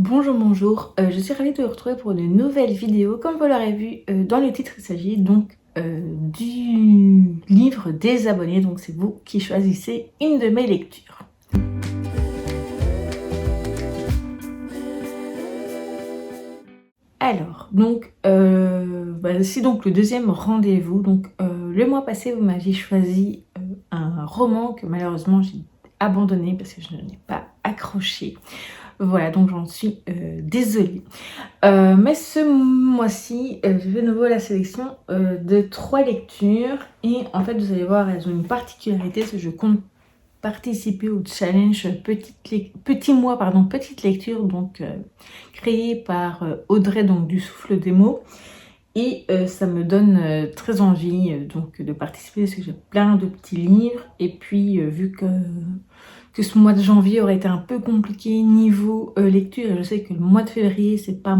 Bonjour, bonjour, je suis ravie de vous retrouver pour une nouvelle vidéo. Comme vous l'aurez vu dans le titre, il s'agit donc du livre des abonnés, donc c'est vous qui choisissez une de mes lectures. Alors, donc, c'est donc le deuxième rendez-vous. Donc, le mois passé, vous m'aviez choisi un roman que malheureusement j'ai abandonné parce que je n'ai pas accroché. Voilà, donc j'en suis désolée. Mais ce mois-ci, je fais de nouveau la sélection de 3 lectures. Et en fait, vous allez voir, elles ont une particularité, c'est que je compte participer au challenge petite lecture, donc créé par Audrey, donc du Souffle des mots. Et ça me donne très envie donc de participer parce que j'ai plein de petits livres. Et puis vu que ce mois de janvier aurait été un peu compliqué niveau lecture, et je sais que le mois de février c'est pas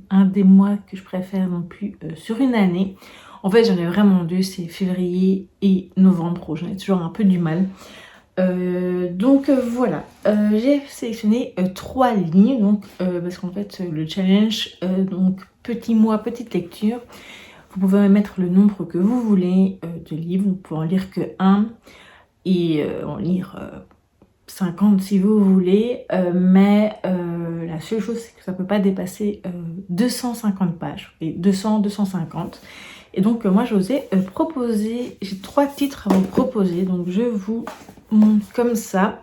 un des mois que je préfère non plus sur une année. En fait j'en ai vraiment deux, c'est février et novembre où j'en ai toujours un peu du mal. Voilà, j'ai sélectionné 3 livres, donc, parce qu'en fait le challenge, donc petit mois, petite lecture, vous pouvez mettre le nombre que vous voulez de livres, vous pouvez en lire que 1 et en lire 50 si vous voulez, mais la seule chose c'est que ça ne peut pas dépasser 250 pages, et 200-250. Et donc moi je vous ai proposé, j'ai 3 titres à vous proposer, donc je vous montre comme ça.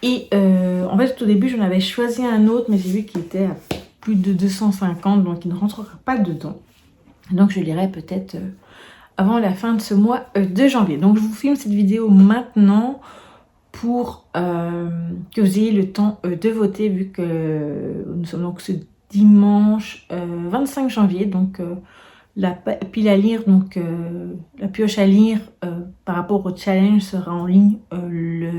Et en fait au début j'en avais choisi un autre, mais j'ai vu qu'il était à plus de 250, donc il ne rentrera pas dedans. Donc je lirai peut-être avant la fin de ce mois de janvier. Donc je vous filme cette vidéo maintenant pour que vous ayez le temps de voter, vu que nous sommes donc ce dimanche 25 janvier, donc la pile à lire, donc la pioche à lire par rapport au challenge sera en ligne le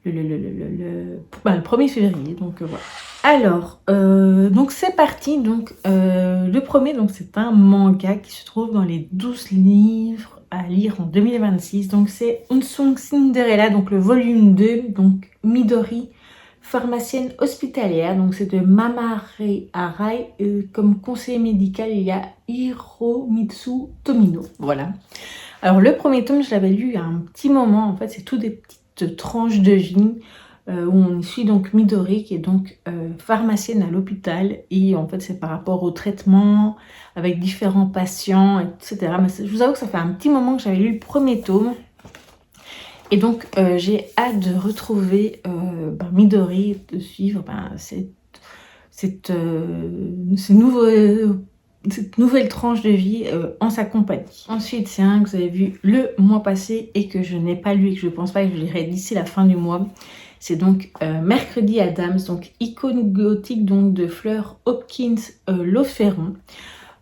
1er février, donc voilà. Alors, donc c'est parti. Donc le premier, donc c'est un manga qui se trouve dans les 12 livres à lire en 2026. Donc c'est Unsung Cinderella, donc le volume 2, donc Midori, pharmacienne hospitalière. Donc c'est de Mamare Arai. Comme conseiller médical, il y a Hiromitsu Tomino. Voilà. Alors le premier tome, je l'avais lu il y a un petit moment. En fait, c'est tout des petites tranches de vie où on suit donc Midori, qui est donc pharmacienne à l'hôpital, et en fait c'est par rapport au traitement avec différents patients, etc. Mais je vous avoue que ça fait un petit moment que j'avais lu le premier tome, et donc j'ai hâte de retrouver Midori, de suivre cette nouvelle tranche de vie en sa compagnie. Ensuite, c'est un que vous avez vu le mois passé et que je n'ai pas lu et que je ne pense pas que je lirai d'ici la fin du mois. C'est donc Mercredi Adams, donc icône gothique donc de Fleur Hopkins Loferron.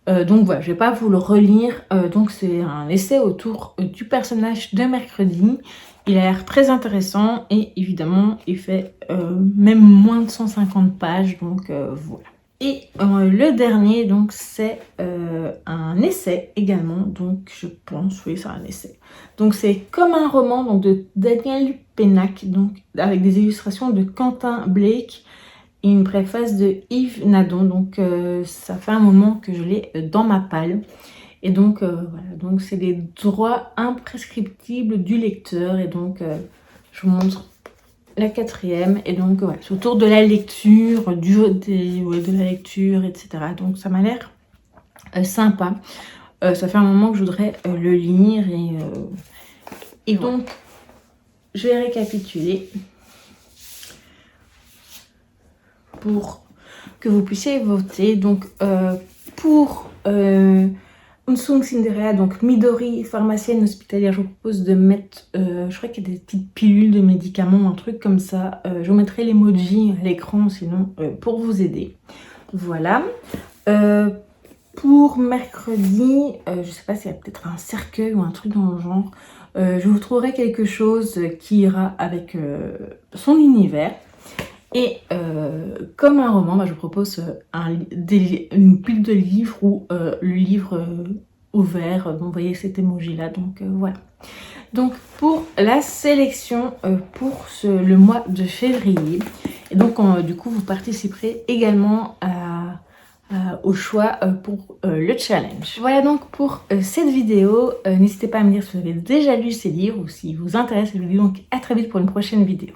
Donc voilà, je ne vais pas vous le relire. Donc c'est un essai autour du personnage de Mercredi. Il a l'air très intéressant et évidemment il fait même moins de 150 pages, donc voilà. Et le dernier, donc c'est un essai également, donc je pense, oui c'est un essai. Donc c'est Comme un roman, donc de Daniel Pennac, donc avec des illustrations de Quentin Blake et une préface de Yves Nadon. Donc ça fait un moment que je l'ai dans ma palle. Et donc voilà, donc c'est les droits imprescriptibles du lecteur. Et donc je vous montre la 4e, et donc ouais, c'est autour de la lecture, de la lecture, etc. Donc ça m'a l'air sympa. Ça fait un moment que je voudrais le lire, et voilà. Donc je vais récapituler pour que vous puissiez voter. Donc pour Unsung Cinderella, donc Midori, pharmacienne hospitalière, je vous propose de mettre, je crois qu'il y a des petites pilules de médicaments, un truc comme ça. Je vous mettrai l'emoji à l'écran, sinon, pour vous aider. Voilà. Pour mercredi, je sais pas s'il y a peut-être un cercueil ou un truc dans le genre. Je vous trouverai quelque chose qui ira avec son univers. Et comme un roman, je vous propose une pile de livres ou le livre ouvert. Donc, vous voyez cet emoji là. Donc voilà. Donc pour la sélection pour le mois de février, et donc du coup vous participerez également au choix pour le challenge. Voilà donc pour cette vidéo. N'hésitez pas à me dire si vous avez déjà lu ces livres ou si vous intéresse. Je vous dis donc à très vite pour une prochaine vidéo.